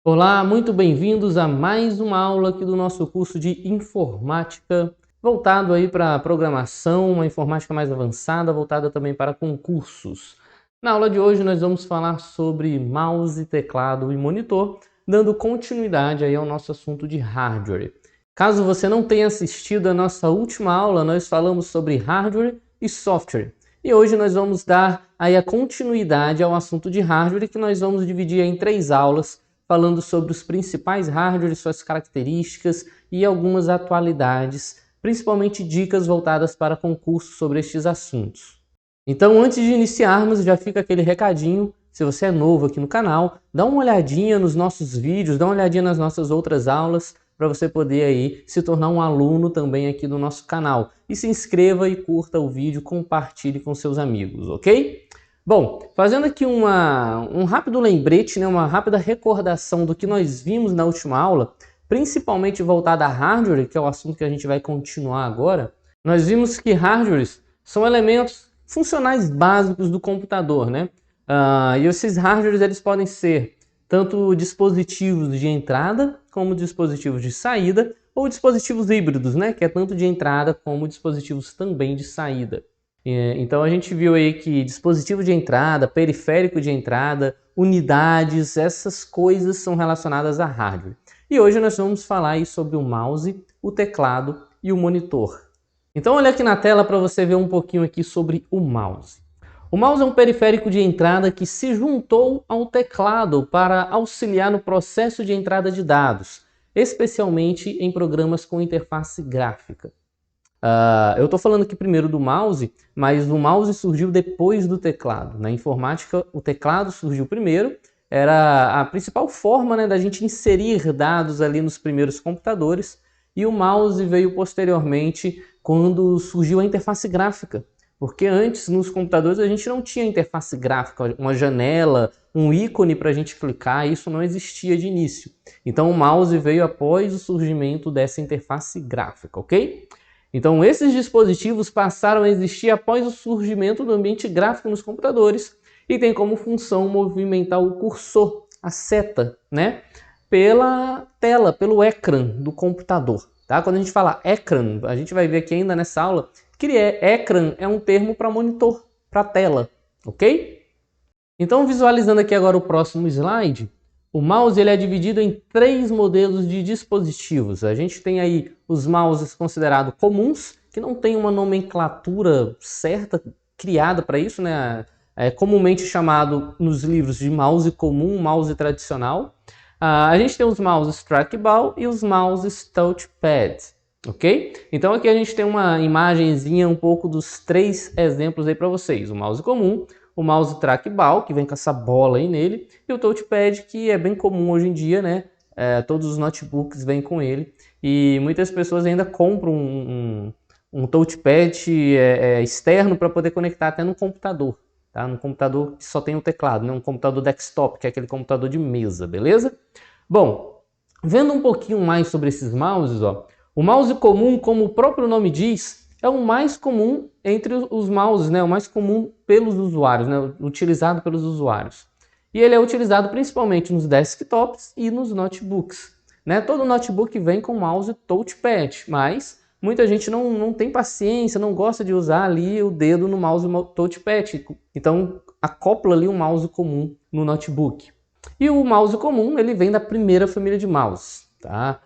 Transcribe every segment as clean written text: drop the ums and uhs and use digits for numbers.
Olá, muito bem-vindos a mais uma aula aqui do nosso curso de informática, voltado aí para programação, uma informática mais avançada, voltada também para concursos. Na aula de hoje nós vamos falar sobre mouse, teclado e monitor, dando continuidade aí ao nosso assunto de hardware. Caso você não tenha assistido a nossa última aula, nós falamos sobre hardware e software. E hoje nós vamos dar aí a continuidade ao assunto de hardware, que nós vamos dividir em 3 aulas, falando sobre os principais hardwares, suas características e algumas atualidades, principalmente dicas voltadas para concursos sobre estes assuntos. Então, antes de iniciarmos, já fica aquele recadinho. Se você é novo aqui no canal, dá uma olhadinha nos nossos vídeos, dá uma olhadinha nas nossas outras aulas, para você poder aí se tornar um aluno também aqui do nosso canal. E se inscreva e curta o vídeo, compartilhe com seus amigos, ok? Bom, fazendo aqui um rápido lembrete, né, uma rápida recordação do que nós vimos na última aula, principalmente voltada a hardware, que é o assunto que a gente vai continuar agora, nós vimos que hardwares são elementos funcionais básicos do computador, né? E esses hardwares eles podem ser tanto dispositivos de entrada como dispositivos de saída, ou dispositivos híbridos, né? Que é tanto de entrada como dispositivos também de saída. Então a gente viu aí que dispositivo de entrada, periférico de entrada, unidades, essas coisas são relacionadas a hardware. E hoje nós vamos falar aí sobre o mouse, o teclado e o monitor. Então olha aqui na tela para você ver um pouquinho aqui sobre o mouse. O mouse é um periférico de entrada que se juntou ao teclado para auxiliar no processo de entrada de dados, especialmente em programas com interface gráfica. Eu estou falando aqui primeiro do mouse, mas o mouse surgiu depois do teclado. Na informática, o teclado surgiu primeiro, era a principal forma, né, da gente inserir dados ali nos primeiros computadores, e o mouse veio posteriormente quando surgiu a interface gráfica. Porque antes, nos computadores, a gente não tinha interface gráfica, uma janela, um ícone para a gente clicar, isso não existia de início. Então o mouse veio após o surgimento dessa interface gráfica, ok? Então esses dispositivos passaram a existir após o surgimento do ambiente gráfico nos computadores e tem como função movimentar o cursor, a seta, né, pela tela, pelo ecrã do computador. Tá? Quando a gente fala ecrã, a gente vai ver aqui ainda nessa aula que ecrã é um termo para monitor, para tela, ok? Então visualizando aqui agora o próximo slide, o mouse ele é dividido em 3 modelos de dispositivos. A gente tem aí os mouses considerados comuns, que não tem uma nomenclatura certa criada para isso, né? É comumente chamado nos livros de mouse comum, mouse tradicional. A gente tem os mouses trackball e os mouses touchpad, ok? Então aqui a gente tem uma imagenzinha um pouco dos 3 exemplos aí para vocês. O mouse comum, o mouse trackball, que vem com essa bola aí nele, e o touchpad, que é bem comum hoje em dia, né? Todos os notebooks vêm com ele, e muitas pessoas ainda compram um touchpad externo para poder conectar até no computador, tá? No computador que só tem o teclado, né? Um computador desktop, que é aquele computador de mesa, beleza? Bom, vendo um pouquinho mais sobre esses mouses, ó, o mouse comum, como o próprio nome diz, é o mais comum entre os mouses, né? O mais comum pelos usuários, né? Utilizado pelos usuários. E ele é utilizado principalmente nos desktops e nos notebooks, né? Todo notebook vem com mouse touchpad, mas muita gente não tem paciência, não gosta de usar ali o dedo no mouse touchpad. Então acopla ali um mouse comum no notebook. E o mouse comum, ele vem da primeira família de mouse, tá?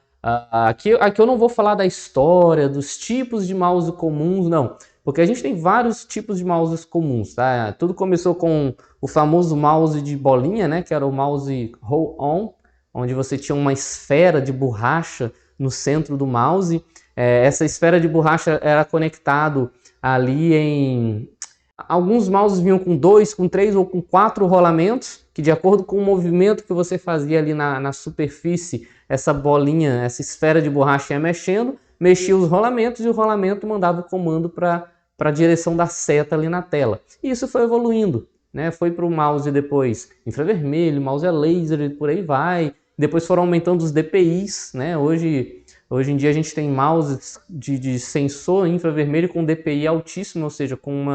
Aqui eu não vou falar da história, dos tipos de mouse comuns, não. Porque a gente tem vários tipos de mouses comuns, tá? Tudo começou com o famoso mouse de bolinha, né? Que era o mouse roll-on, onde você tinha uma esfera de borracha no centro do mouse. Essa esfera de borracha era conectado ali em... Alguns mouses vinham com 2, com 3 ou com 4 rolamentos, que de acordo com o movimento que você fazia ali na superfície, essa bolinha, essa esfera de borracha ia mexendo, mexia os rolamentos e o rolamento mandava o comando para a direção da seta ali na tela. E isso foi evoluindo, né? Foi para o mouse depois infravermelho, mouse a laser e por aí vai. Depois foram aumentando os DPIs, né? Hoje em dia a gente tem mouses de sensor infravermelho com DPI altíssimo, ou seja, com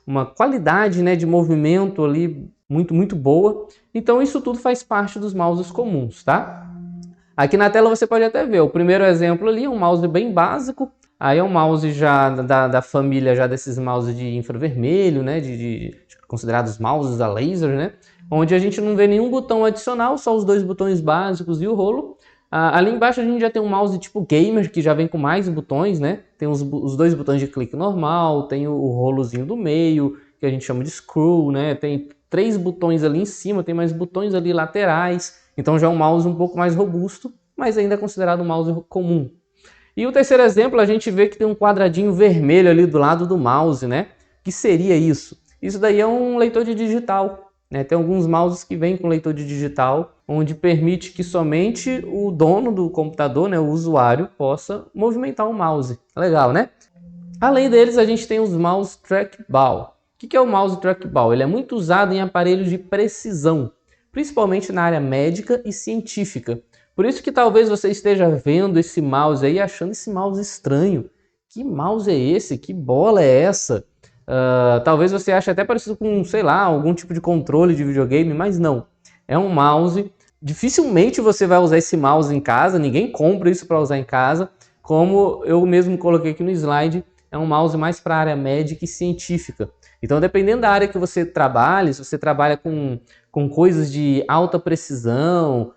uma qualidade, né, de movimento ali muito boa. Então isso tudo faz parte dos mouses comuns, tá? Aqui na tela você pode até ver, o primeiro exemplo ali é um mouse bem básico, aí é um mouse já da família já desses mouses de infravermelho, né, considerados mouses a laser, né, onde a gente não vê nenhum botão adicional, só os dois botões básicos e o rolo. Ali embaixo a gente já tem um mouse tipo gamer, que já vem com mais botões, né, tem os dois botões de clique normal, tem o rolozinho do meio, que a gente chama de screw, né, tem 3 botões ali em cima, tem mais botões ali laterais, então já é um mouse um pouco mais robusto, mas ainda é considerado um mouse comum. E o terceiro exemplo, a gente vê que tem um quadradinho vermelho ali do lado do mouse, né? O que seria isso? Isso daí é um leitor de digital, né? Tem alguns mouses que vêm com leitor de digital, onde permite que somente o dono do computador, né, o usuário, possa movimentar o mouse. Legal, né? Além deles, a gente tem os mouse trackball. O que é o mouse trackball? Ele é muito usado em aparelhos de precisão, principalmente na área médica e científica. Por isso que talvez você esteja vendo esse mouse aí achando esse mouse estranho. Que mouse é esse? Que bola é essa? Talvez você ache até parecido com, sei lá, algum tipo de controle de videogame, mas não. É um mouse. Dificilmente você vai usar esse mouse em casa, ninguém compra isso para usar em casa. Como eu mesmo coloquei aqui no slide, é um mouse mais para a área médica e científica. Então, dependendo da área que você trabalha, se você trabalha com coisas de alta precisão,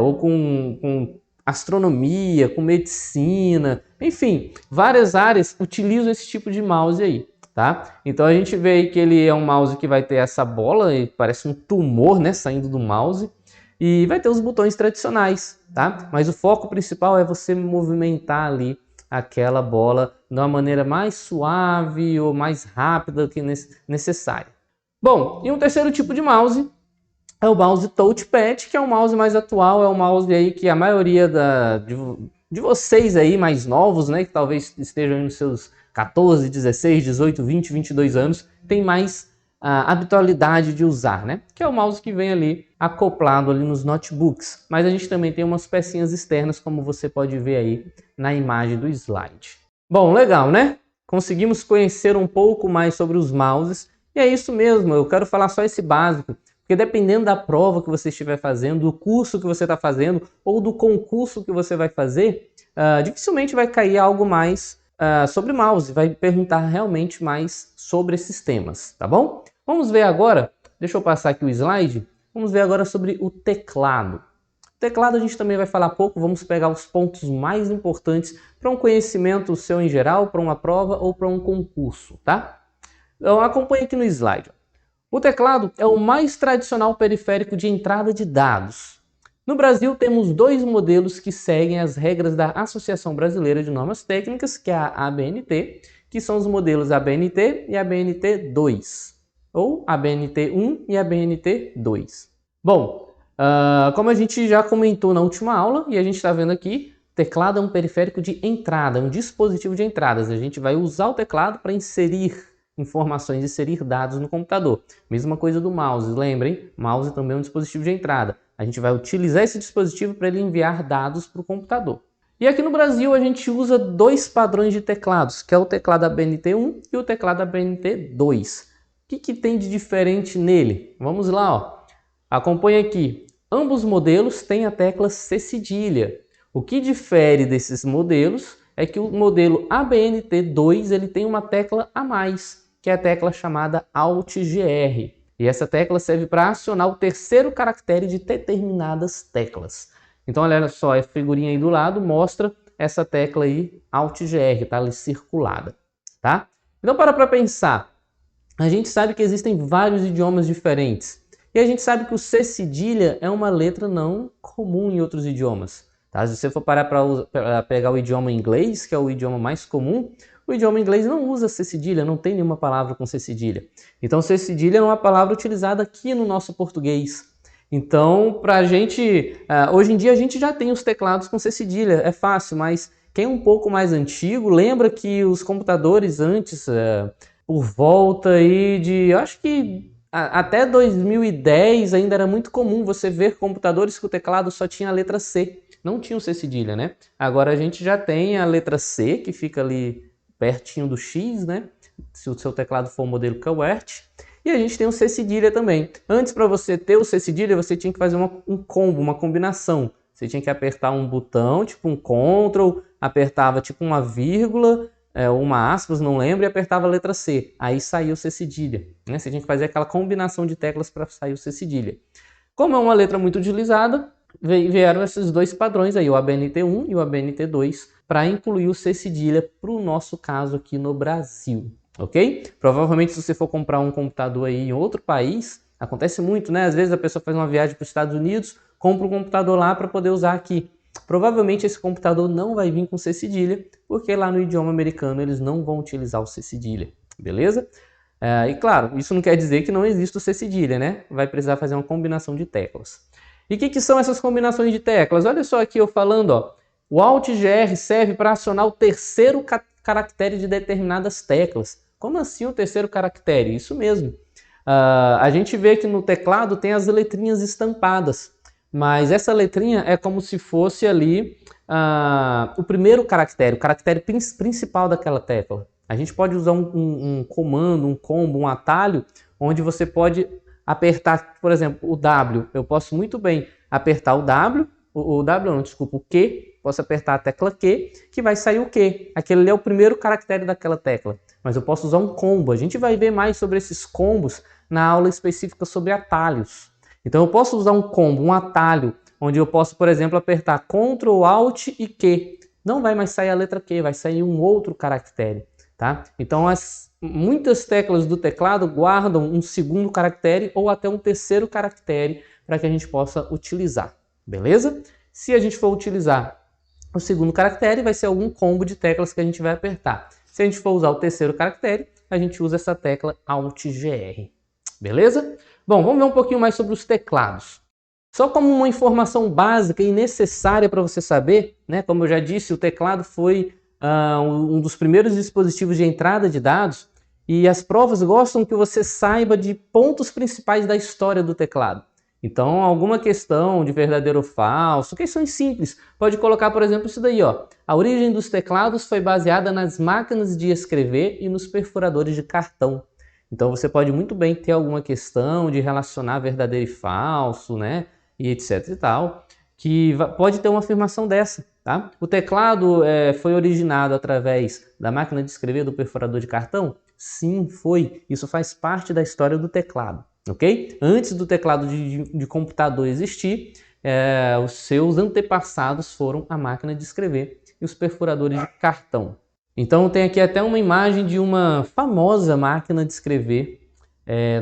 ou com astronomia, com medicina, enfim, várias áreas utilizam esse tipo de mouse aí, tá? Então a gente vê aí que ele é um mouse que vai ter essa bola, parece um tumor, né, saindo do mouse, e vai ter os botões tradicionais, tá? Mas o foco principal é você movimentar ali aquela bola de uma maneira mais suave ou mais rápida que necessária. Bom, e um terceiro tipo de mouse é o mouse touchpad, que é o mouse mais atual, é o mouse aí que a maioria de vocês aí mais novos, né, que talvez estejam nos seus 14, 16, 18, 20, 22 anos, tem mais habitualidade de usar, né? Que é o mouse que vem ali acoplado ali nos notebooks. Mas a gente também tem umas pecinhas externas, como você pode ver aí na imagem do slide. Bom, legal, né? Conseguimos conhecer um pouco mais sobre os mouses. E é isso mesmo, eu quero falar só esse básico. Porque dependendo da prova que você estiver fazendo, do curso que você está fazendo, ou do concurso que você vai fazer, dificilmente vai cair algo mais sobre mouse, vai perguntar realmente mais sobre esses temas, tá bom? Vamos ver agora, deixa eu passar aqui o slide, vamos ver agora sobre o teclado. O teclado a gente também vai falar pouco, vamos pegar os pontos mais importantes para um conhecimento seu em geral, para uma prova ou para um concurso, tá? Então acompanhe aqui no slide. O teclado é o mais tradicional periférico de entrada de dados. No Brasil, temos 2 modelos que seguem as regras da Associação Brasileira de Normas Técnicas, que é a ABNT, que são os modelos ABNT e ABNT2, ou ABNT1 e ABNT2. Bom, como a gente já comentou na última aula, e a gente está vendo aqui, teclado é um periférico de entrada, um dispositivo de entradas. A gente vai usar o teclado para inserir informações, inserir dados no computador. Mesma coisa do mouse, lembrem? Mouse também é um dispositivo de entrada. A gente vai utilizar esse dispositivo para ele enviar dados para o computador. E aqui no Brasil a gente usa 2 padrões de teclados, que é o teclado ABNT1 e o teclado ABNT2. O que tem de diferente nele? Vamos lá, ó. Acompanhe aqui. Ambos modelos têm a tecla C cedilha. O que difere desses modelos é que o modelo ABNT2 ele tem uma tecla a mais, que é a tecla chamada Alt-GR. E essa tecla serve para acionar o terceiro caractere de determinadas teclas. Então, olha só, a figurinha aí do lado mostra essa tecla aí, Alt-GR, tá ali circulada, tá? Então, para pensar, a gente sabe que existem vários idiomas diferentes. E a gente sabe que o C cedilha é uma letra não comum em outros idiomas. Tá? Se você for parar para pegar o idioma inglês, que é o idioma mais comum, o idioma inglês não usa C cedilha, não tem nenhuma palavra com C cedilha. Então, C cedilha é uma palavra utilizada aqui no nosso português. Então, para a gente, hoje em dia a gente já tem os teclados com C cedilha, é fácil, mas quem é um pouco mais antigo, lembra que os computadores antes, por volta aí de, eu acho que até 2010 ainda era muito comum você ver computadores que o teclado só tinha a letra C. Não tinha o C cedilha, né? Agora a gente já tem a letra C, que fica ali pertinho do X, né? Se o seu teclado for o modelo QWERTY. E a gente tem o C cedilha também. Antes, para você ter o C cedilha, você tinha que fazer um combo, uma combinação. Você tinha que apertar um botão, tipo um Ctrl, apertava tipo uma vírgula, uma aspas, não lembro, e apertava a letra C. Aí saía o C cedilha. Né? Você tinha que fazer aquela combinação de teclas para sair o C cedilha. Como é uma letra muito utilizada, vieram esses dois padrões aí, o ABNT1 e o ABNT2, para incluir o C cedilha para o nosso caso aqui no Brasil, ok? Provavelmente se você for comprar um computador aí em outro país, acontece muito, né? Às vezes a pessoa faz uma viagem para os Estados Unidos, compra um computador lá para poder usar aqui. Provavelmente esse computador não vai vir com C cedilha, porque lá no idioma americano eles não vão utilizar o C cedilha, beleza? E claro, isso não quer dizer que não existe o C cedilha, né? Vai precisar fazer uma combinação de teclas. E o que são essas combinações de teclas? Olha só aqui eu falando, ó. O Alt-GR serve para acionar o terceiro caractere de determinadas teclas. Como assim o terceiro caractere? Isso mesmo. A gente vê que no teclado tem as letrinhas estampadas, mas essa letrinha é como se fosse ali o primeiro caractere, o caractere principal daquela tecla. A gente pode usar um comando, um combo, um atalho, onde você pode apertar, por exemplo, o W. Eu posso muito bem apertar o W, o Q, posso apertar a tecla Q, que vai sair o Q. Aquele ali é o primeiro caractere daquela tecla. Mas eu posso usar um combo. A gente vai ver mais sobre esses combos na aula específica sobre atalhos. Então eu posso usar um combo, um atalho, onde eu posso, por exemplo, apertar Ctrl, Alt e Q. Não vai mais sair a letra Q, vai sair um outro caractere. Tá? Então muitas teclas do teclado guardam um segundo caractere ou até um terceiro caractere para que a gente possa utilizar, beleza? Se a gente for utilizar o segundo caractere, vai ser algum combo de teclas que a gente vai apertar. Se a gente for usar o terceiro caractere, a gente usa essa tecla Alt-GR, beleza? Bom, vamos ver um pouquinho mais sobre os teclados. Só como uma informação básica e necessária para você saber, né? Como eu já disse, o teclado foi um dos primeiros dispositivos de entrada de dados e as provas gostam que você saiba de pontos principais da história do teclado. Então, alguma questão de verdadeiro ou falso, questões simples, pode colocar, por exemplo, isso daí, ó. A origem dos teclados foi baseada nas máquinas de escrever e nos perfuradores de cartão. Então, você pode muito bem ter alguma questão de relacionar verdadeiro e falso, né? E etc e tal, que pode ter uma afirmação dessa. Tá? O teclado foi originado através da máquina de escrever do perfurador de cartão? Sim, foi. Isso faz parte da história do teclado, ok? Antes do teclado de computador existir, os seus antepassados foram a máquina de escrever e os perfuradores de cartão. Então tem aqui até uma imagem de uma famosa máquina de escrever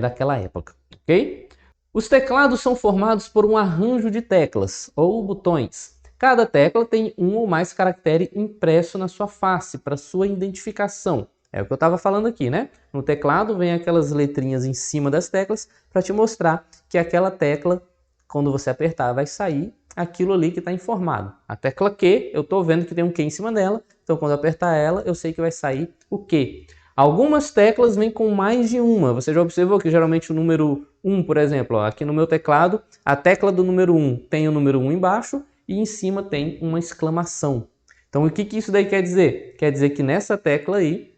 daquela época, ok? Os teclados são formados por um arranjo de teclas ou botões. Cada tecla tem um ou mais caracteres impresso na sua face para sua identificação. É o que eu estava falando aqui, né? No teclado vem aquelas letrinhas em cima das teclas para te mostrar que aquela tecla, quando você apertar, vai sair aquilo ali que está informado. A tecla Q, eu estou vendo que tem um Q em cima dela, então quando eu apertar ela, eu sei que vai sair o Q. Algumas teclas vêm com mais de uma. Você já observou que geralmente o número 1, por exemplo, ó, aqui no meu teclado, a tecla do número 1 tem o número 1 embaixo, e em cima tem uma exclamação. Então o que isso daí quer dizer? Quer dizer que nessa tecla aí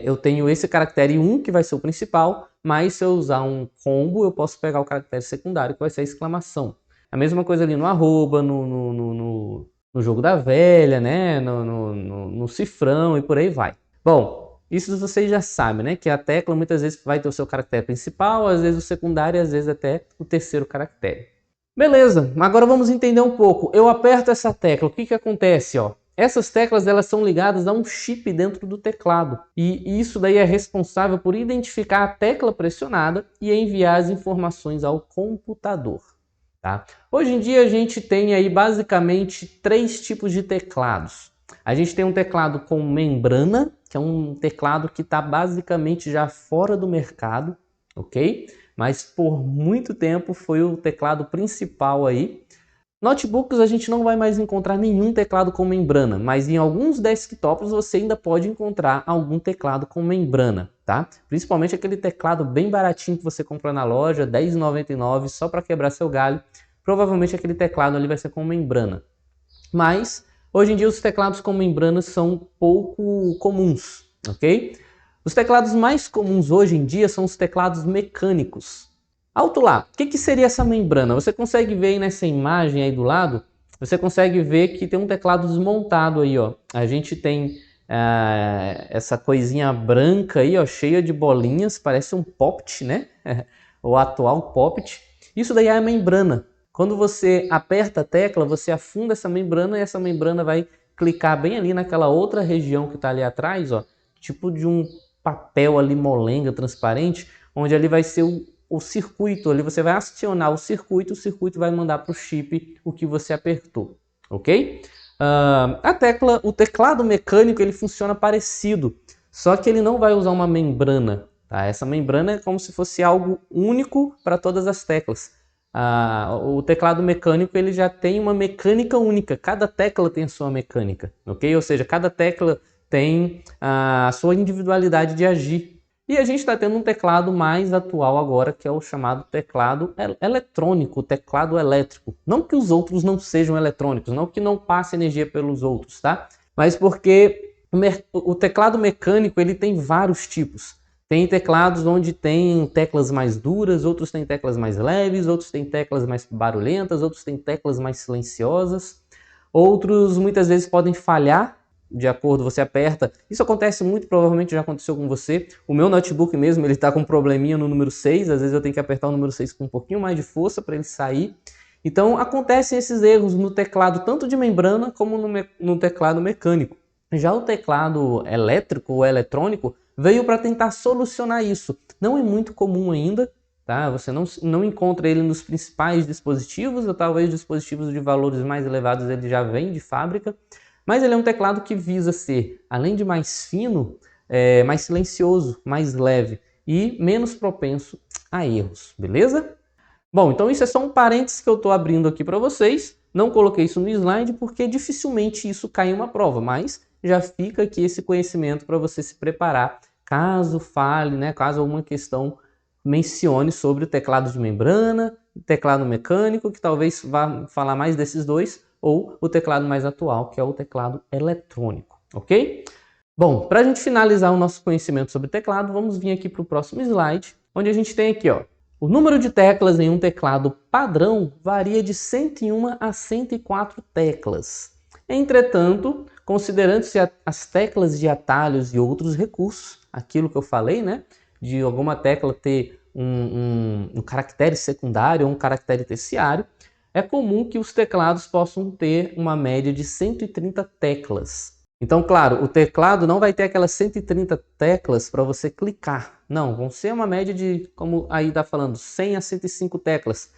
eu tenho esse caractere 1 que vai ser o principal, mas se eu usar um combo eu posso pegar o caractere secundário que vai ser a exclamação. A mesma coisa ali no arroba, no jogo da velha, né? no cifrão e por aí vai. Bom, isso vocês já sabem, né? Que a tecla muitas vezes vai ter o seu caractere principal, às vezes o secundário e às vezes até o terceiro caractere. Beleza, agora vamos entender um pouco. Eu aperto essa tecla, o que acontece? Ó? Essas teclas elas são ligadas a um chip dentro do teclado e isso daí é responsável por identificar a tecla pressionada e enviar as informações ao computador. Tá? Hoje em dia a gente tem aí basicamente 3 tipos de teclados. A gente tem um teclado com membrana, que é um teclado que está basicamente já fora do mercado, ok? Mas por muito tempo foi o teclado principal aí. Notebooks a gente não vai mais encontrar nenhum teclado com membrana, mas em alguns desktops você ainda pode encontrar algum teclado com membrana, tá? Principalmente aquele teclado bem baratinho que você compra na loja, R$10,99, só para quebrar seu galho. Provavelmente aquele teclado ali vai ser com membrana. Mas hoje em dia os teclados com membrana são pouco comuns, ok? Os teclados mais comuns hoje em dia são os teclados mecânicos. Alto lá, o que seria essa membrana? Você consegue ver aí nessa imagem aí do lado? Você consegue ver que tem um teclado desmontado aí, ó. A gente tem essa coisinha branca aí, ó, cheia de bolinhas, parece um poppet, né? O atual poppet. Isso daí é a membrana. Quando você aperta a tecla, você afunda essa membrana e essa membrana vai clicar bem ali naquela outra região que está ali atrás, ó, tipo de um papel ali molenga transparente, onde ali vai ser o circuito, ali você vai acionar o circuito vai mandar para o chip o que você apertou, ok? O teclado mecânico ele funciona parecido, só que ele não vai usar uma membrana, tá? Essa membrana é como se fosse algo único para todas as teclas. O teclado mecânico ele já tem uma mecânica única, cada tecla tem a sua mecânica, ok? Ou seja, cada tecla tem a sua individualidade de agir. E a gente está tendo um teclado mais atual agora, que é o chamado teclado eletrônico, o teclado elétrico. Não que os outros não sejam eletrônicos, não que não passe energia pelos outros, tá? Mas porque o teclado mecânico ele tem vários tipos. Tem teclados onde tem teclas mais duras, outros têm teclas mais leves, outros têm teclas mais barulhentas, outros têm teclas mais silenciosas. Outros muitas vezes podem falhar, de acordo, você aperta. Isso acontece muito, provavelmente já aconteceu com você. O meu notebook mesmo, ele está com um probleminha no número 6, às vezes eu tenho que apertar o número 6 com um pouquinho mais de força para ele sair. Então acontecem esses erros no teclado, tanto de membrana como no teclado mecânico. Já o teclado elétrico ou eletrônico veio para tentar solucionar isso. Não é muito comum ainda, tá? Você não encontra ele nos principais dispositivos, ou talvez dispositivos de valores mais elevados ele já vem de fábrica, mas ele é um teclado que visa ser, além de mais fino, mais silencioso, mais leve e menos propenso a erros, beleza? Bom, então isso é só um parênteses que eu estou abrindo aqui para vocês. Não coloquei isso no slide porque dificilmente isso cai em uma prova, mas já fica aqui esse conhecimento para você se preparar caso fale, né, caso alguma questão mencione sobre o teclado de membrana, teclado mecânico, que talvez vá falar mais desses dois, ou o teclado mais atual, que é o teclado eletrônico, ok? Bom, para a gente finalizar o nosso conhecimento sobre teclado, vamos vir aqui para o próximo slide, onde a gente tem aqui, ó, o número de teclas em um teclado padrão varia de 101 a 104 teclas. Entretanto, considerando-se as teclas de atalhos e outros recursos, aquilo que eu falei, né, de alguma tecla ter um caractere secundário ou um caractere terciário, é comum que os teclados possam ter uma média de 130 teclas. Então, claro, o teclado não vai ter aquelas 130 teclas para você clicar. Não, vão ser uma média de, como aí está falando, 100 a 105 teclas.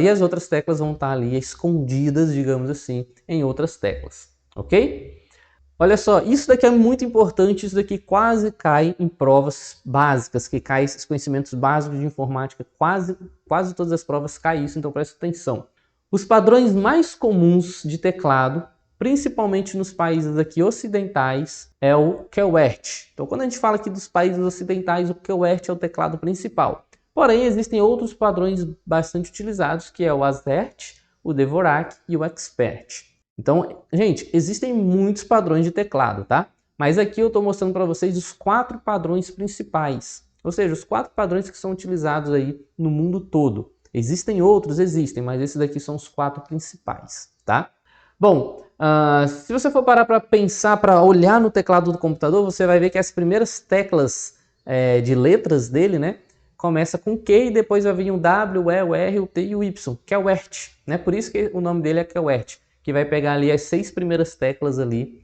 E as outras teclas vão estar ali escondidas, digamos assim, em outras teclas. Ok? Olha só, isso daqui é muito importante, isso daqui quase cai em provas básicas, que cai esses conhecimentos básicos de informática, quase todas as provas caem isso, então presta atenção. Os padrões mais comuns de teclado, principalmente nos países aqui ocidentais, é o QWERTY. Então quando a gente fala aqui dos países ocidentais, o QWERTY é o teclado principal. Porém, existem outros padrões bastante utilizados, que é o AZERTY, o Dvorak e o Expert. Então, gente, existem muitos padrões de teclado, tá? Mas aqui eu estou mostrando para vocês os 4 padrões principais. Ou seja, os 4 padrões que são utilizados aí no mundo todo. Existem outros? Existem, mas esses daqui são os 4 principais, tá? Bom, se você for parar para pensar, para olhar no teclado do computador, você vai ver que as primeiras teclas de letras dele, né? Começa com Q e depois vai vir o W, o E, o R, o T e o Y, que é o QWERTY, né? Por isso que o nome dele é QWERTY, que vai pegar ali as 6 primeiras teclas ali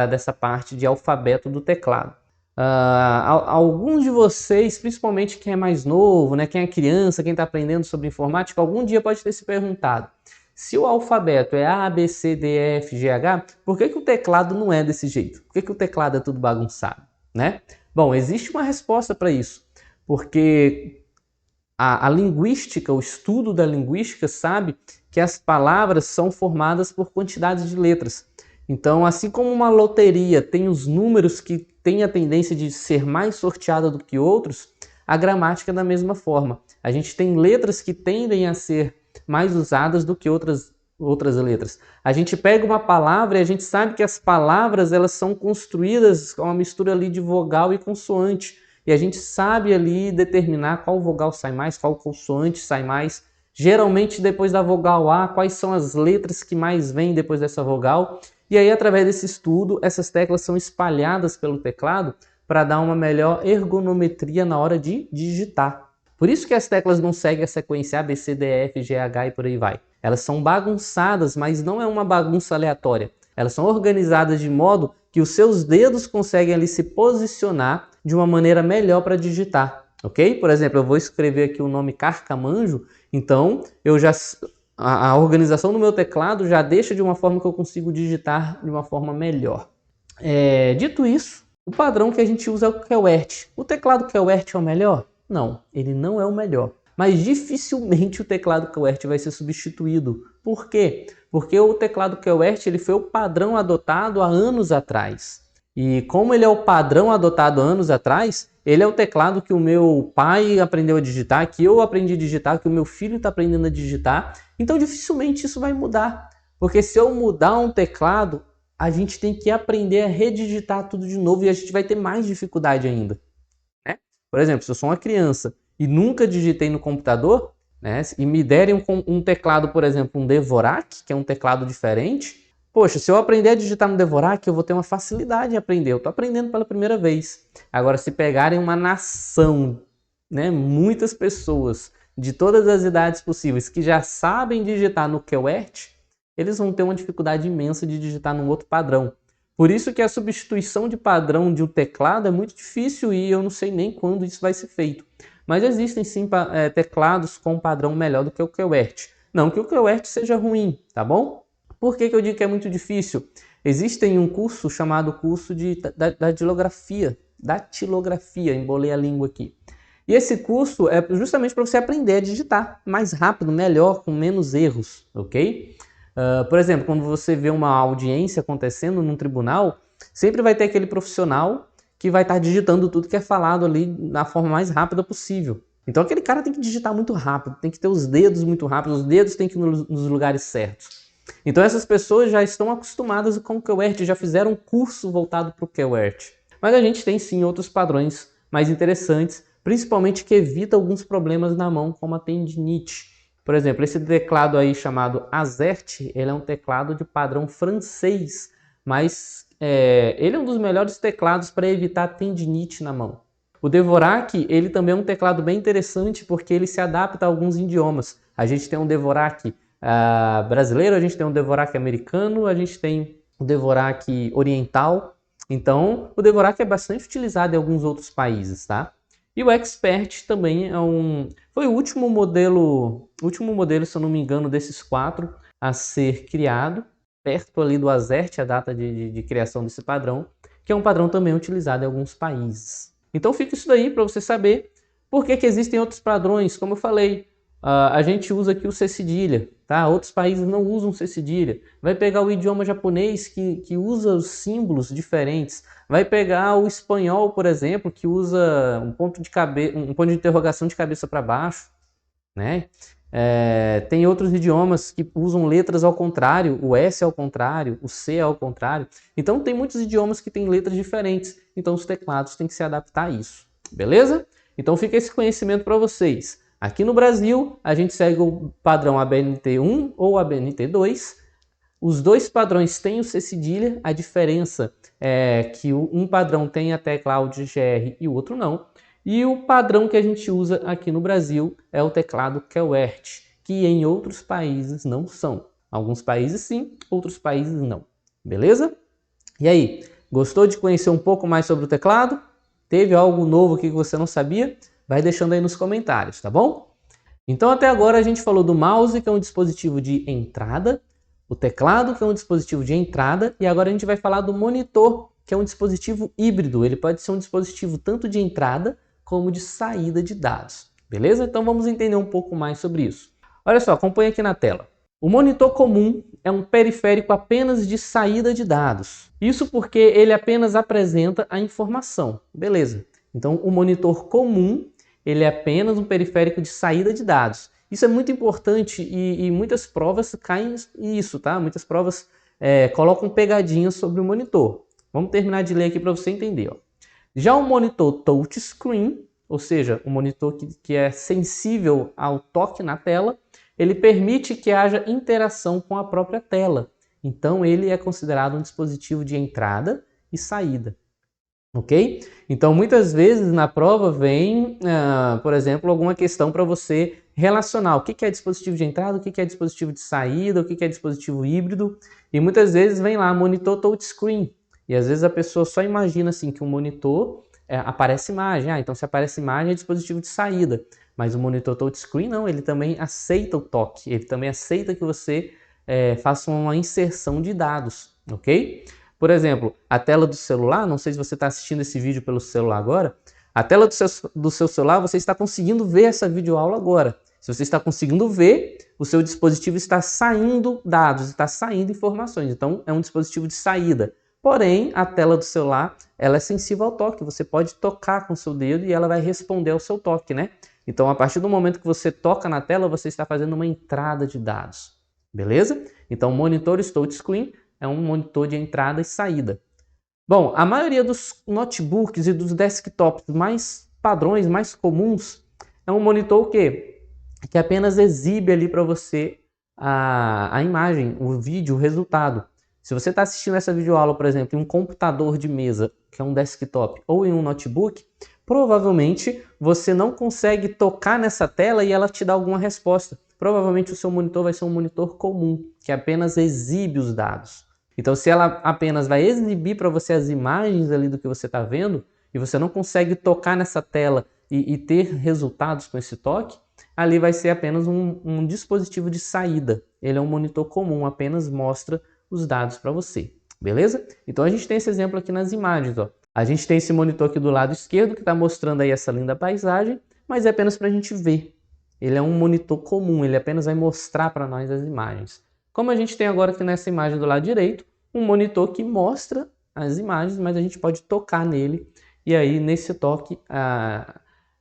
dessa parte de alfabeto do teclado. Alguns de vocês, principalmente quem é mais novo, né, quem é criança, quem está aprendendo sobre informática, algum dia pode ter se perguntado, se o alfabeto é A, B, C, D, E, F, G, H, por que o teclado não é desse jeito? Por que o teclado é tudo bagunçado, né? Bom, existe uma resposta para isso, porque a linguística, o estudo da linguística sabe que as palavras são formadas por quantidades de letras. Então, assim como uma loteria tem os números que têm a tendência de ser mais sorteada do que outros, a gramática é da mesma forma. A gente tem letras que tendem a ser mais usadas do que outras outras letras. A gente pega uma palavra e a gente sabe que as palavras elas são construídas com uma mistura ali de vogal e consoante. E a gente sabe ali determinar qual vogal sai mais, qual consoante sai mais. Geralmente depois da vogal A, quais são as letras que mais vêm depois dessa vogal. E aí, através desse estudo, essas teclas são espalhadas pelo teclado para dar uma melhor ergonometria na hora de digitar. Por isso que as teclas não seguem a sequência A, B, C, D, E, F, G, H e por aí vai. Elas são bagunçadas, mas não é uma bagunça aleatória. Elas são organizadas de modo que os seus dedos conseguem ali se posicionar de uma maneira melhor para digitar, ok? Por exemplo, eu vou escrever aqui o nome Carcamanjo, então a organização do meu teclado já deixa de uma forma que eu consigo digitar de uma forma melhor. Dito isso, o padrão que a gente usa é o QWERTY. O teclado QWERTY é o melhor? Não, ele não é o melhor. Mas dificilmente o teclado QWERTY vai ser substituído. Por quê? Porque o teclado QWERTY ele foi o padrão adotado há anos atrás. E como ele é o padrão adotado há anos atrás, ele é o teclado que o meu pai aprendeu a digitar, que eu aprendi a digitar, que o meu filho está aprendendo a digitar. Então dificilmente isso vai mudar. Porque se eu mudar um teclado, a gente tem que aprender a redigitar tudo de novo e a gente vai ter mais dificuldade ainda. Né? Por exemplo, se eu sou uma criança e nunca digitei no computador, né, e me derem um teclado, por exemplo, um Dvorak, que é um teclado diferente, poxa, se eu aprender a digitar no Dvorak, eu vou ter uma facilidade em aprender. Eu estou aprendendo pela primeira vez. Agora, se pegarem uma nação, né, muitas pessoas de todas as idades possíveis que já sabem digitar no QWERTY, eles vão ter uma dificuldade imensa de digitar num outro padrão. Por isso que a substituição de padrão de um teclado é muito difícil e eu não sei nem quando isso vai ser feito. Mas existem sim teclados com padrão melhor do que o QWERTY. Não que o QWERTY seja ruim, tá bom? Por que eu digo que é muito difícil? Existe um curso chamado curso de datilografia, embolei a língua aqui. E esse curso é justamente para você aprender a digitar mais rápido, melhor, com menos erros, ok? Por exemplo, quando você vê uma audiência acontecendo num tribunal, sempre vai ter aquele profissional que vai estar digitando tudo que é falado ali na forma mais rápida possível. Então aquele cara tem que digitar muito rápido, tem que ter os dedos muito rápidos, os dedos têm que ir nos lugares certos. Então essas pessoas já estão acostumadas com o QWERTY, já fizeram um curso voltado para o QWERTY. Mas a gente tem sim outros padrões mais interessantes, principalmente que evita alguns problemas na mão, como a tendinite. Por exemplo, esse teclado aí chamado AZERTY, ele é um teclado de padrão francês, mas ele é um dos melhores teclados para evitar tendinite na mão. O Dvorak, ele também é um teclado bem interessante porque ele se adapta a alguns idiomas. A gente tem um Dvorak brasileiro, a gente tem um Dvorak americano, a gente tem o Dvorak oriental. Então, o Dvorak é bastante utilizado em alguns outros países, tá? E o Expert também foi o último modelo, se eu não me engano, desses 4 a ser criado, perto ali do AZERTY, a data de criação desse padrão, que é um padrão também utilizado em alguns países. Então fica isso daí para você saber por que existem outros padrões. Como eu falei, a gente usa aqui o C cedilha, tá? Outros países não usam C cedilha. Vai pegar o idioma japonês que usa os símbolos diferentes. Vai pegar o espanhol, por exemplo, que usa um ponto de interrogação de cabeça para baixo, né? Tem outros idiomas que usam letras ao contrário, o S ao contrário, o C ao contrário. Então tem muitos idiomas que têm letras diferentes, então os teclados têm que se adaptar a isso, beleza? Então fica esse conhecimento para vocês. Aqui no Brasil, a gente segue o padrão ABNT1 ou ABNT2. Os dois padrões têm o C cedilha, a diferença é que um padrão tem a tecla AUDGR e o outro não. E o padrão que a gente usa aqui no Brasil é o teclado QWERTY, que em outros países não são. Alguns países sim, outros países não. Beleza? E aí, gostou de conhecer um pouco mais sobre o teclado? Teve algo novo aqui que você não sabia? Vai deixando aí nos comentários, tá bom? Então até agora a gente falou do mouse, que é um dispositivo de entrada, o teclado, que é um dispositivo de entrada, e agora a gente vai falar do monitor, que é um dispositivo híbrido. Ele pode ser um dispositivo tanto de entrada como de saída de dados, beleza? Então vamos entender um pouco mais sobre isso. Olha só, acompanha aqui na tela. O monitor comum é um periférico apenas de saída de dados. Isso porque ele apenas apresenta a informação, beleza? Então o monitor comum, ele é apenas um periférico de saída de dados. Isso é muito importante e muitas provas caem nisso, tá? Muitas provas colocam pegadinhas sobre o monitor. Vamos terminar de ler aqui para você entender. Ó. Já o monitor touchscreen, ou seja, o monitor que é sensível ao toque na tela, ele permite que haja interação com a própria tela. Então, ele é considerado um dispositivo de entrada e saída. Ok? Então, muitas vezes na prova vem, por exemplo, alguma questão para você relacionar o que é dispositivo de entrada, o que é dispositivo de saída, o que é dispositivo híbrido, e muitas vezes vem lá monitor touchscreen, e às vezes a pessoa só imagina assim que o monitor aparece imagem, então se aparece imagem é dispositivo de saída, mas o monitor touchscreen não, ele também aceita o toque, ele também aceita que você faça uma inserção de dados, ok? Por exemplo, a tela do celular, não sei se você está assistindo esse vídeo pelo celular agora, a tela do seu celular, você está conseguindo ver essa videoaula agora. Se você está conseguindo ver, o seu dispositivo está saindo dados, está saindo informações. Então, é um dispositivo de saída. Porém, a tela do celular, ela é sensível ao toque. Você pode tocar com o seu dedo e ela vai responder ao seu toque, né? Então, a partir do momento que você toca na tela, você está fazendo uma entrada de dados. Beleza? Então, monitor touchscreen é um monitor de entrada e saída. Bom, a maioria dos notebooks e dos desktops mais padrões, mais comuns, é um monitor que apenas exibe ali para você a imagem, o vídeo, o resultado. Se você está assistindo essa videoaula, por exemplo, em um computador de mesa, que é um desktop, ou em um notebook, provavelmente você não consegue tocar nessa tela e ela te dá alguma resposta. Provavelmente o seu monitor vai ser um monitor comum, que apenas exibe os dados. Então, se ela apenas vai exibir para você as imagens ali do que você está vendo, e você não consegue tocar nessa tela e ter resultados com esse toque, ali vai ser apenas um dispositivo de saída. Ele é um monitor comum, apenas mostra os dados para você, beleza? Então, a gente tem esse exemplo aqui nas imagens, ó. A gente tem esse monitor aqui do lado esquerdo, que está mostrando aí essa linda paisagem, mas é apenas para a gente ver. Ele é um monitor comum, ele apenas vai mostrar para nós as imagens. Como a gente tem agora aqui nessa imagem do lado direito, um monitor que mostra as imagens, mas a gente pode tocar nele, e aí nesse toque,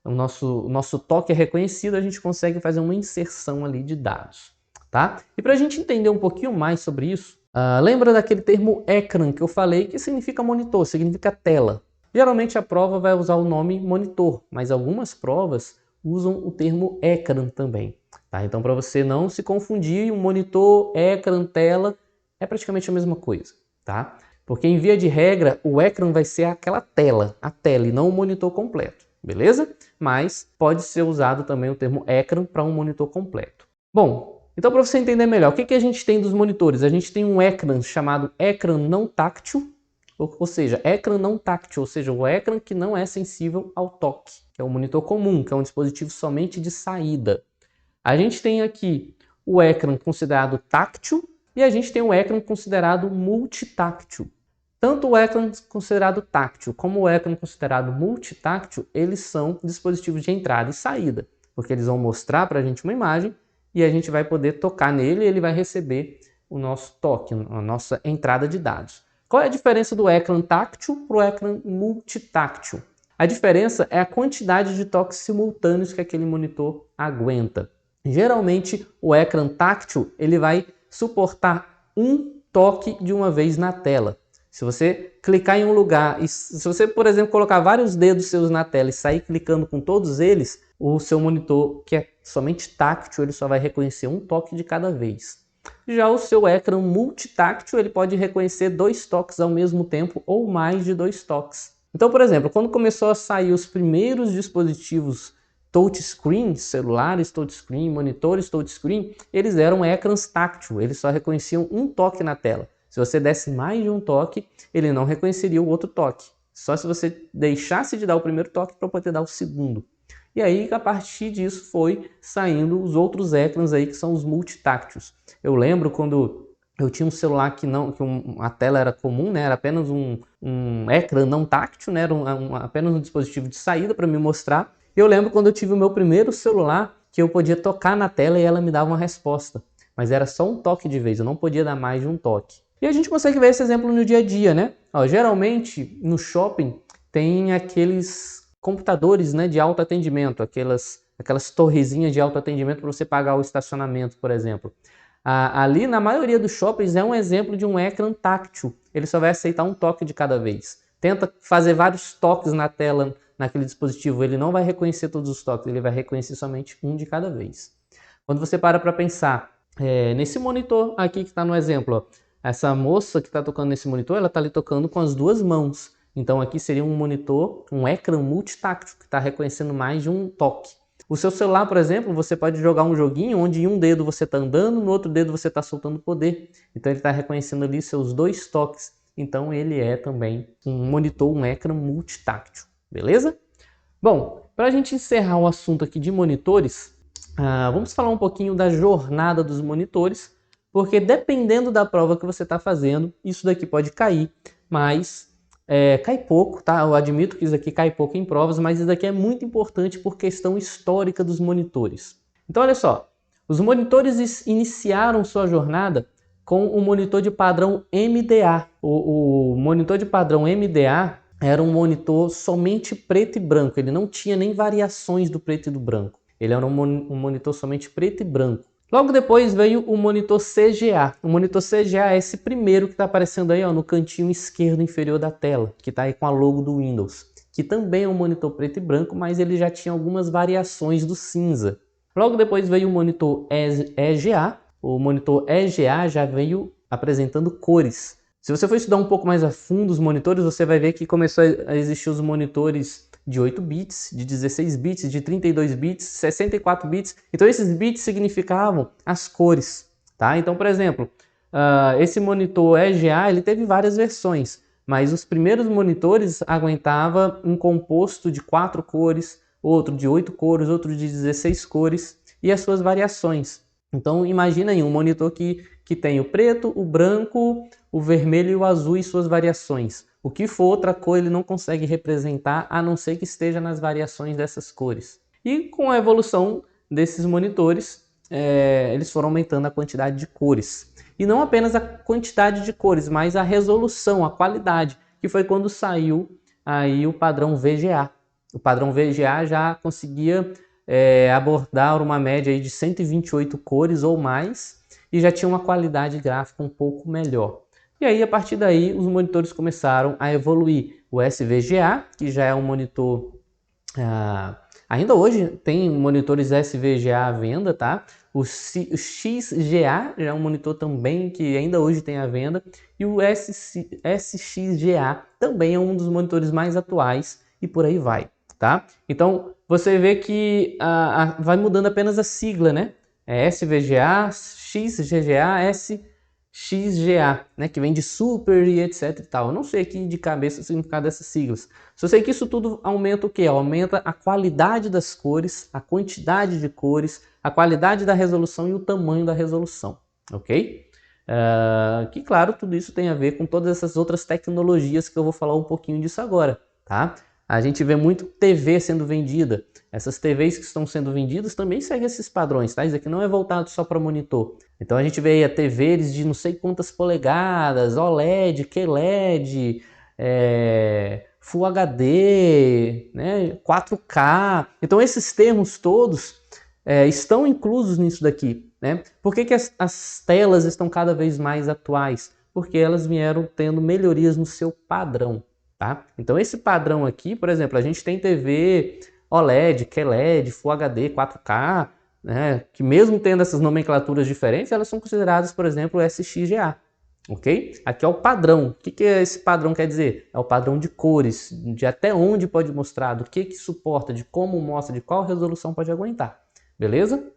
o nosso toque é reconhecido, a gente consegue fazer uma inserção ali de dados, tá? E para a gente entender um pouquinho mais sobre isso, lembra daquele termo ecrã que eu falei, que significa monitor, significa tela. Geralmente a prova vai usar o nome monitor, mas algumas provas usam o termo ecrã também, tá? Então, para você não se confundir, um monitor, ecrã, tela é praticamente a mesma coisa, tá? Porque em via de regra, o ecrã vai ser aquela tela, a tela, e não o monitor completo, beleza? Mas pode ser usado também o termo ecrã para um monitor completo. Bom, então para você entender melhor, o que a gente tem dos monitores? A gente tem um ecrã chamado ecrã não táctil, ou seja, ecrã não táctil, ou seja, o ecrã que não é sensível ao toque, que é um monitor comum, que é um dispositivo somente de saída. A gente tem aqui o ecrã considerado táctil e a gente tem o ecrã considerado multitáctil. Tanto o ecrã considerado táctil como o ecrã considerado multitáctil, eles são dispositivos de entrada e saída, porque eles vão mostrar para a gente uma imagem e a gente vai poder tocar nele e ele vai receber o nosso toque, a nossa entrada de dados. Qual é a diferença do ecrã táctil para o ecrã multitáctil? A diferença é a quantidade de toques simultâneos que aquele monitor aguenta. Geralmente, o ecrã táctil ele vai suportar um toque de uma vez na tela. Se você clicar em um lugar, e se você, por exemplo, colocar vários dedos seus na tela e sair clicando com todos eles, o seu monitor, que é somente táctil, ele só vai reconhecer um toque de cada vez. Já o seu ecrã multitáctil, ele pode reconhecer 2 toques ao mesmo tempo ou mais de 2 toques. Então, por exemplo, quando começou a sair os primeiros dispositivos touchscreen, celulares touchscreen, monitores touchscreen, eles eram ecrãs táctil, eles só reconheciam um toque na tela. Se você desse mais de um toque, ele não reconheceria o outro toque. Só se você deixasse de dar o primeiro toque para poder dar o segundo. E aí, a partir disso, foi saindo os outros ecrãs aí, que são os multitáctios. Eu lembro quando eu tinha um celular que a tela era comum, né? Era apenas um ecrã não táctil, né? Era apenas um dispositivo de saída para me mostrar. Eu lembro quando eu tive o meu primeiro celular, que eu podia tocar na tela e ela me dava uma resposta. Mas era só um toque de vez, eu não podia dar mais de um toque. E a gente consegue ver esse exemplo no dia a dia, né? Geralmente, no shopping, tem aqueles computadores, né, de autoatendimento, aquelas aquelas torrezinhas de autoatendimento para você pagar o estacionamento, por exemplo. Ali, na maioria dos shoppings, é um exemplo de um ecrã táctil. Ele só vai aceitar um toque de cada vez. Tenta fazer vários toques na tela, naquele dispositivo. Ele não vai reconhecer todos os toques, ele vai reconhecer somente um de cada vez. Quando você para pensar nesse monitor aqui que está no exemplo, ó, essa moça que está tocando nesse monitor, ela está ali tocando com as duas mãos. Então aqui seria um monitor, um ecrã multitáctil, que está reconhecendo mais de um toque. O seu celular, por exemplo, você pode jogar um joguinho onde em um dedo você está andando, no outro dedo você está soltando poder. Então ele está reconhecendo ali seus dois toques. Então ele é também um monitor, um ecrã multitáctil. Beleza? Bom, para a gente encerrar o assunto aqui de monitores, vamos falar um pouquinho da jornada dos monitores, porque dependendo da prova que você está fazendo, isso daqui pode cair, mas cai pouco, tá? Eu admito que isso aqui cai pouco em provas, mas isso daqui é muito importante por questão histórica dos monitores. Então, olha só, os monitores iniciaram sua jornada com o monitor de padrão MDA. O monitor de padrão MDA era um monitor somente preto e branco, ele não tinha nem variações do preto e do branco. Ele era um monitor somente preto e branco. Logo depois veio o monitor CGA. O monitor CGA é esse primeiro que está aparecendo aí, ó, no cantinho esquerdo inferior da tela, que está aí com a logo do Windows, que também é um monitor preto e branco, mas ele já tinha algumas variações do cinza. Logo depois veio o monitor EGA. O monitor EGA já veio apresentando cores. Se você for estudar um pouco mais a fundo os monitores, você vai ver que começou a existir os monitores de 8 bits, de 16 bits, de 32 bits, 64 bits. Então esses bits significavam as cores, tá? Então, por exemplo, esse monitor EGA, ele teve várias versões, mas os primeiros monitores aguentavam um composto de 4 cores, outro de 8 cores, outro de 16 cores e as suas variações. Então imagina aí um monitor que tem o preto, o branco, o vermelho e o azul e suas variações. O que for outra cor ele não consegue representar, a não ser que esteja nas variações dessas cores. E com a evolução desses monitores, eles foram aumentando a quantidade de cores. E não apenas a quantidade de cores, mas a resolução, a qualidade, que foi quando saiu aí o padrão VGA. O padrão VGA já conseguia abordar uma média aí de 128 cores ou mais e já tinha uma qualidade gráfica um pouco melhor. E aí, a partir daí, os monitores começaram a evoluir. O SVGA, que já é um monitor... ainda hoje tem monitores SVGA à venda, tá? O XGA já é um monitor também que ainda hoje tem à venda. E o SXGA também é um dos monitores mais atuais e por aí vai, tá? Então, você vê que vai mudando apenas a sigla, né? É SVGA, XGA, XGA, né, que vem de super e etc e tal. Eu não sei aqui de cabeça o significado dessas siglas. Só sei que isso tudo aumenta o quê? Aumenta a qualidade das cores, a quantidade de cores, a qualidade da resolução e o tamanho da resolução, ok? Que claro, tudo isso tem a ver com todas essas outras tecnologias que eu vou falar um pouquinho disso agora, tá? A gente vê muito TV sendo vendida. Essas TVs que estão sendo vendidas também seguem esses padrões, tá? Isso aqui não é voltado só para monitor. Então a gente vê aí a TVs de não sei quantas polegadas, OLED, QLED, Full HD, né? 4K. Então esses termos todos estão inclusos nisso daqui, né? Por que as telas estão cada vez mais atuais? Porque elas vieram tendo melhorias no seu padrão. Tá? Então esse padrão aqui, por exemplo, a gente tem TV OLED, QLED, Full HD, 4K, né, que mesmo tendo essas nomenclaturas diferentes, elas são consideradas, por exemplo, SXGA, ok? Aqui é o padrão. O que esse padrão quer dizer? É o padrão de cores, de até onde pode mostrar, do que suporta, de como mostra, de qual resolução pode aguentar, beleza?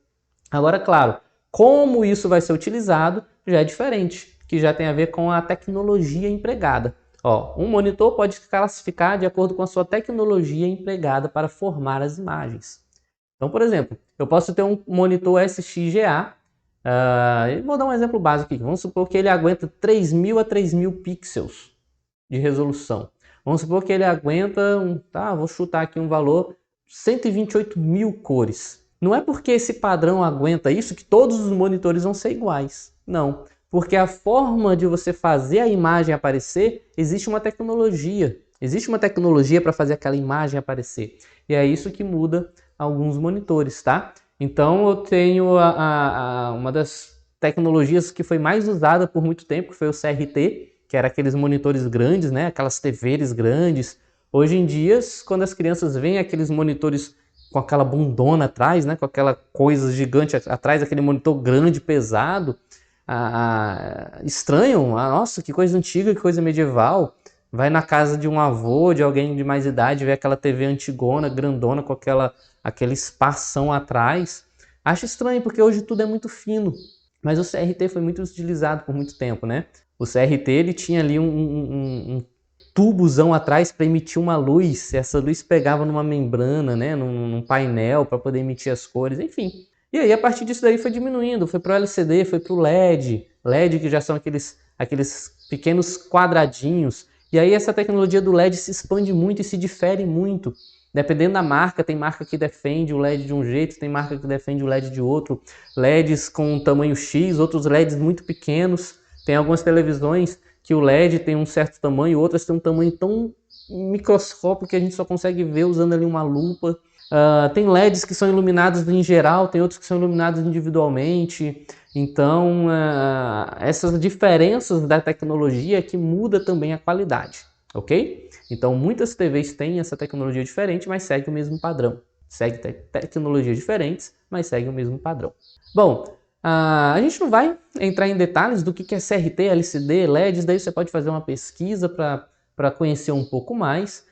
Agora, claro, como isso vai ser utilizado já é diferente, que já tem a ver com a tecnologia empregada. Ó, um monitor pode se classificar de acordo com a sua tecnologia empregada para formar as imagens. Então, por exemplo, eu posso ter um monitor SXGA, vou dar um exemplo básico aqui. Vamos supor que ele aguenta 3.000 a 3.000 pixels de resolução. Vamos supor que ele aguenta, vou chutar aqui um valor, 128.000 cores. Não é porque esse padrão aguenta isso que todos os monitores vão ser iguais. Não. Porque a forma de você fazer a imagem aparecer, existe uma tecnologia. Existe uma tecnologia para fazer aquela imagem aparecer. E é isso que muda alguns monitores, tá? Então eu tenho uma das tecnologias que foi mais usada por muito tempo, que foi o CRT, que era aqueles monitores grandes, né? Aquelas TVs grandes. Hoje em dia, quando as crianças veem aqueles monitores com aquela bundona atrás, né? Com aquela coisa gigante atrás, aquele monitor grande, pesado, estranham. Nossa, que coisa antiga, que coisa medieval. Vai na casa de um avô, de alguém de mais idade, vê aquela TV antigona, grandona, com aquele espação atrás. Acho estranho, porque hoje tudo é muito fino. Mas o CRT foi muito utilizado por muito tempo, né? O CRT, ele tinha ali um tubozão atrás para emitir uma luz. Essa luz pegava numa membrana, né? Num painel para poder emitir as cores, enfim. E aí, a partir disso daí foi diminuindo. Foi para o LCD, foi para o LED. LED, que já são aqueles pequenos quadradinhos. E aí essa tecnologia do LED se expande muito e se difere muito. Dependendo da marca, tem marca que defende o LED de um jeito, tem marca que defende o LED de outro. LEDs com tamanho X, outros LEDs muito pequenos. Tem algumas televisões que o LED tem um certo tamanho, outras tem um tamanho tão microscópico que a gente só consegue ver usando ali uma lupa. Tem LEDs que são iluminados em geral, tem outros que são iluminados individualmente. Então, essas diferenças da tecnologia que muda também a qualidade, ok? Então, muitas TVs têm essa tecnologia diferente, mas segue o mesmo padrão. Segue tecnologias diferentes, mas segue o mesmo padrão. Bom, a gente não vai entrar em detalhes do que é CRT, LCD, LEDs, daí você pode fazer uma pesquisa para conhecer um pouco mais.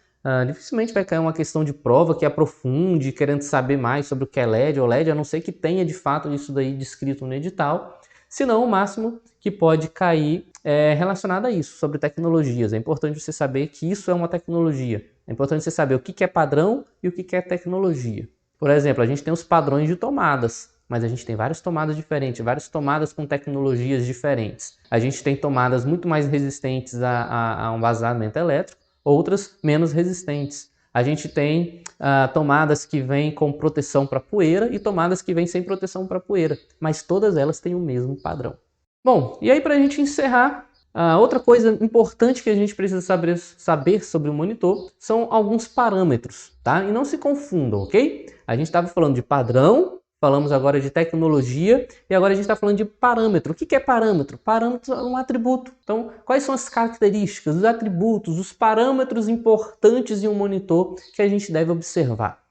Dificilmente vai cair uma questão de prova que aprofunde, querendo saber mais sobre o que é LED ou LED, a não ser que tenha de fato isso daí descrito no edital. Senão, o máximo que pode cair é relacionado a isso, sobre tecnologias. É importante você saber que isso é uma tecnologia. É importante você saber o que é padrão e o que é tecnologia. Por exemplo, a gente tem os padrões de tomadas, mas a gente tem várias tomadas diferentes, várias tomadas com tecnologias diferentes. A gente tem tomadas muito mais resistentes a um vazamento elétrico, outras menos resistentes. A gente tem tomadas que vêm com proteção para poeira e tomadas que vêm sem proteção para poeira, mas todas elas têm o mesmo padrão. Bom, e aí para a gente encerrar, outra coisa importante que a gente precisa saber sobre o monitor são alguns parâmetros, tá? E não se confundam, ok? A gente estava falando de padrão, falamos agora de tecnologia e agora a gente está falando de parâmetro. O que é parâmetro? Parâmetro é um atributo. Então, quais são as características, os atributos, os parâmetros importantes em um monitor que a gente deve observar?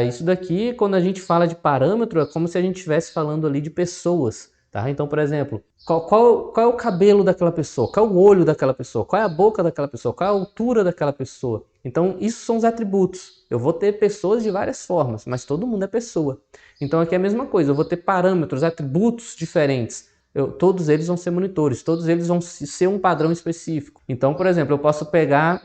Isso daqui, quando a gente fala de parâmetro, é como se a gente estivesse falando ali de pessoas. Tá? Então, por exemplo, qual é o cabelo daquela pessoa? Qual é o olho daquela pessoa? Qual é a boca daquela pessoa? Qual é a altura daquela pessoa? Então, isso são os atributos. Eu vou ter pessoas de várias formas, mas todo mundo é pessoa. Então, aqui é a mesma coisa. Eu vou ter parâmetros, atributos diferentes. Todos eles vão ser monitores. Todos eles vão ser um padrão específico. Então, por exemplo, eu posso pegar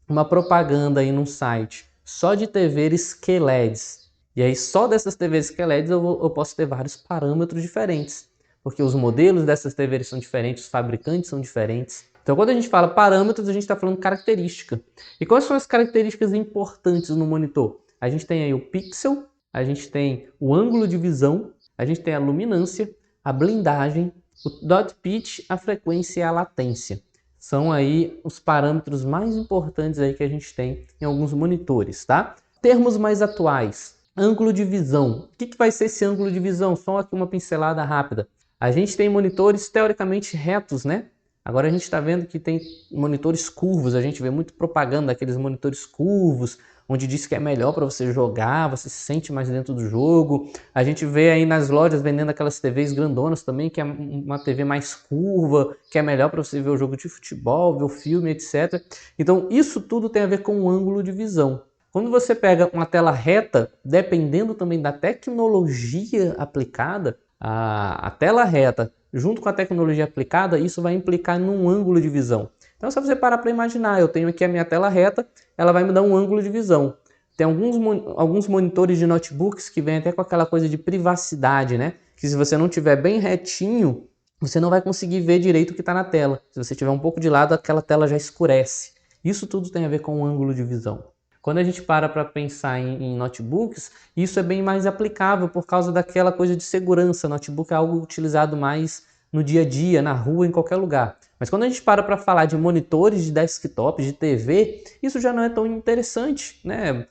uma propaganda aí num site só de TVs QLEDs. E aí, só dessas TVs QLEDs eu posso ter vários parâmetros diferentes. Porque os modelos dessas TVs são diferentes, os fabricantes são diferentes. Então, quando a gente fala parâmetros, a gente está falando característica. E quais são as características importantes no monitor? A gente tem aí o pixel, a gente tem o ângulo de visão, a gente tem a luminância, a blindagem, o dot pitch, a frequência e a latência. São aí os parâmetros mais importantes aí que a gente tem em alguns monitores, tá? Termos mais atuais. Ângulo de visão. O que vai ser esse ângulo de visão? Só aqui uma pincelada rápida. A gente tem monitores teoricamente retos, né? Agora a gente está vendo que tem monitores curvos, a gente vê muito propaganda daqueles monitores curvos, onde diz que é melhor para você jogar, você se sente mais dentro do jogo. A gente vê aí nas lojas vendendo aquelas TVs grandonas também, que é uma TV mais curva, que é melhor para você ver o jogo de futebol, ver o filme, etc. Então isso tudo tem a ver com o ângulo de visão. Quando você pega uma tela reta, dependendo também da tecnologia aplicada, a tela reta junto com a tecnologia aplicada, isso vai implicar num ângulo de visão. Então, se você parar para imaginar, eu tenho aqui a minha tela reta, ela vai me dar um ângulo de visão. Tem alguns monitores de notebooks que vêm até com aquela coisa de privacidade, né? Que se você não tiver bem retinho, você não vai conseguir ver direito o que está na tela. Se você tiver um pouco de lado, aquela tela já escurece. Isso tudo tem a ver com o ângulo de visão. Quando a gente para pensar em notebooks, isso é bem mais aplicável por causa daquela coisa de segurança. Notebook é algo utilizado mais no dia a dia, na rua, em qualquer lugar. Mas quando a gente para falar de monitores de desktop, de TV, isso já não é tão interessante, né?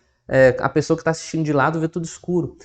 a pessoa que está assistindo de lado vê tudo escuro.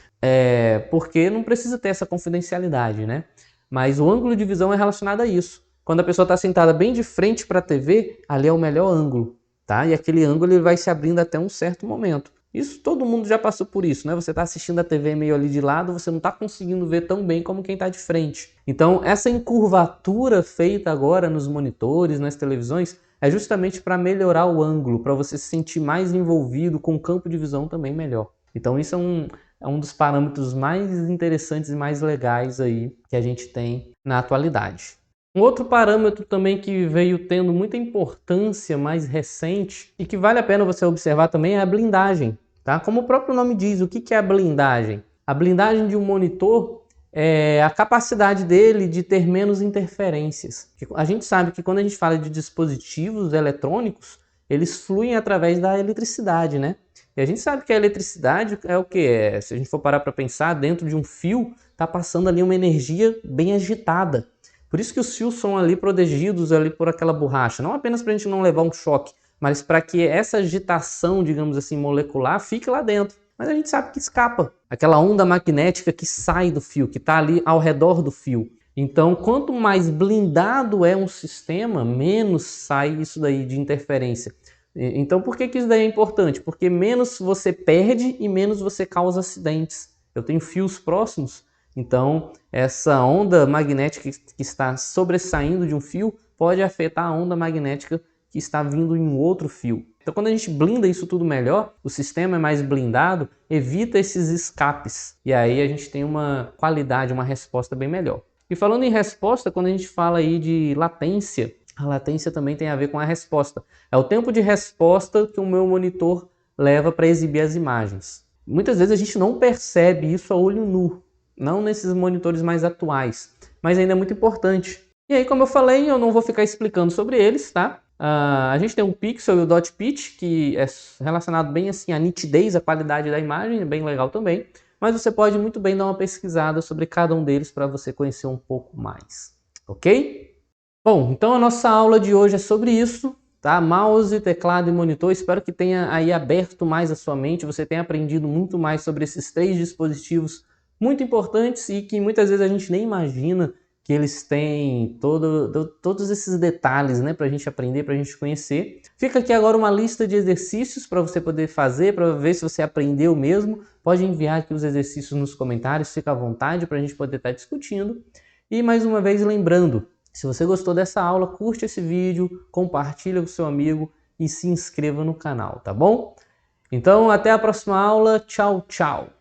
Porque não precisa ter essa confidencialidade, né? Mas o ângulo de visão é relacionado a isso. Quando a pessoa está sentada bem de frente para a TV, ali é o melhor ângulo, tá? E aquele ângulo ele vai se abrindo até um certo momento. Isso todo mundo já passou por isso, né? Você está assistindo a TV meio ali de lado, você não está conseguindo ver tão bem como quem está de frente. Então, essa encurvatura feita agora nos monitores, nas televisões, é justamente para melhorar o ângulo, para você se sentir mais envolvido com o campo de visão também melhor. Então, isso é um dos parâmetros mais interessantes e mais legais aí que a gente tem na atualidade. Um outro parâmetro também que veio tendo muita importância mais recente e que vale a pena você observar também é a blindagem, tá? Como o próprio nome diz, o que é a blindagem? A blindagem de um monitor é a capacidade dele de ter menos interferências. A gente sabe que quando a gente fala de dispositivos eletrônicos, eles fluem através da eletricidade, né? E a gente sabe que a eletricidade é o que? Se a gente for parar para pensar, dentro de um fio está passando ali uma energia bem agitada. Por isso que os fios são ali protegidos ali por aquela borracha, não apenas para a gente não levar um choque, mas para que essa agitação, digamos assim, molecular fique lá dentro. Mas a gente sabe que escapa, aquela onda magnética que sai do fio, que está ali ao redor do fio. Então, quanto mais blindado é um sistema, menos sai isso daí de interferência. Então, por que isso daí é importante? Porque menos você perde e menos você causa acidentes. Eu tenho fios próximos, então essa onda magnética que está sobressaindo de um fio pode afetar a onda magnética que está vindo em um outro fio. Então, quando a gente blinda isso tudo melhor, o sistema é mais blindado, evita esses escapes. E aí a gente tem uma qualidade, uma resposta bem melhor. E falando em resposta, quando a gente fala aí de latência, a latência também tem a ver com a resposta. É o tempo de resposta que o meu monitor leva para exibir as imagens. Muitas vezes a gente não percebe isso a olho nu, não nesses monitores mais atuais, mas ainda é muito importante. E aí, como eu falei, eu não vou ficar explicando sobre eles, tá? A gente tem o Pixel e o Dot Pitch, que é relacionado bem assim à nitidez, à qualidade da imagem, é bem legal também. Mas você pode muito bem dar uma pesquisada sobre cada um deles para você conhecer um pouco mais, ok? Bom, então a nossa aula de hoje é sobre isso, tá? Mouse, teclado e monitor. Espero que tenha aí aberto mais a sua mente, você tenha aprendido muito mais sobre esses 3 dispositivos muito importantes e que muitas vezes a gente nem imagina que eles têm todos esses detalhes, né, para a gente aprender, para a gente conhecer. Fica aqui agora uma lista de exercícios para você poder fazer, para ver se você aprendeu mesmo. Pode enviar aqui os exercícios nos comentários, fica à vontade para a gente poder estar discutindo. E mais uma vez lembrando, se você gostou dessa aula, curte esse vídeo, compartilha com seu amigo e se inscreva no canal, tá bom? Então até a próxima aula, tchau, tchau!